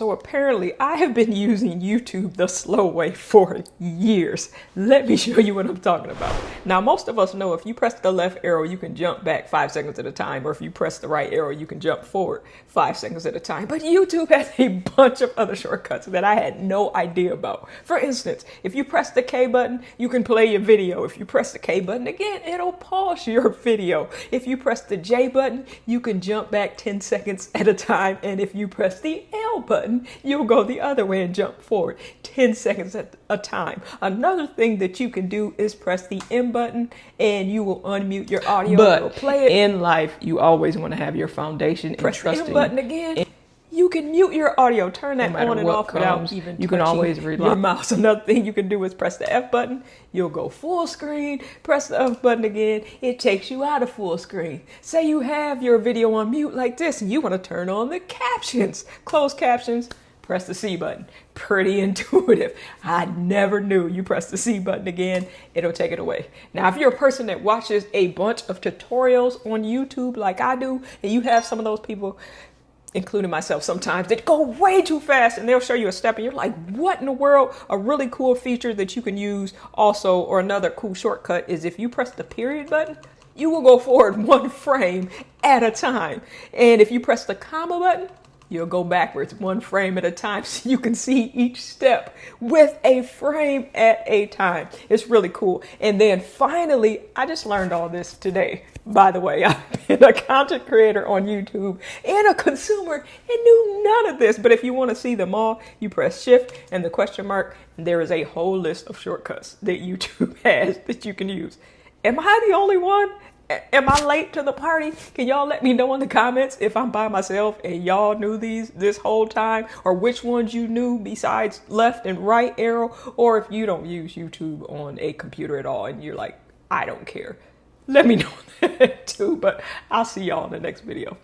So apparently I have been using YouTube the slow way for years. Let me show you what I'm talking about. Now, most of us know if you press the left arrow, you can jump back 5 seconds at a time, or if you press the right arrow, you can jump forward 5 seconds at a time. But YouTube has a bunch of other shortcuts that I had no idea about. For instance, if you press the K button, you can play your video. If you press the K button again, it'll pause your video. If you press the J button, you can jump back 10 seconds at a time. And if you press the L button, you'll go the other way and jump forward 10 seconds at a time. Another thing that you can do is press the M button and you will unmute your audio. But play it. In life, you always want to have your foundation. Press the M button again. You can mute your audio, turn that on and off without even you can always rely your mouse. Another thing you can do is press the F button. You'll go full screen. Press the F button again. It takes you out of full screen. Say you have your video on mute like this and you want to turn on the captions. Close captions. Press the C button. Pretty intuitive. I never knew. You press the C button again, it'll take it away. Now, if you're a person that watches a bunch of tutorials on YouTube like I do, and you have some of those people, including myself sometimes, that go way too fast and they'll show you a step and you're like, what in the world? A really cool feature that you can use also, or another cool shortcut, is if you press the period button, you will go forward 1 frame at a time. And if you press the comma button, you'll go backwards 1 frame at a time, so you can see each step with a frame at a time. It's really cool. And then finally, I just learned all this today. By the way, I've been a content creator on YouTube and a consumer and knew none of this. But if you want to see them all, you press Shift and the question mark, and there is a whole list of shortcuts that YouTube has that you can use. Am I the only one? Am I late to the party? Can y'all let me know in the comments if I'm by myself and y'all knew these this whole time, or which ones you knew besides left and right arrow, or if you don't use YouTube on a computer at all and you're like, I don't care. Let me know that too, but I'll see y'all in the next video.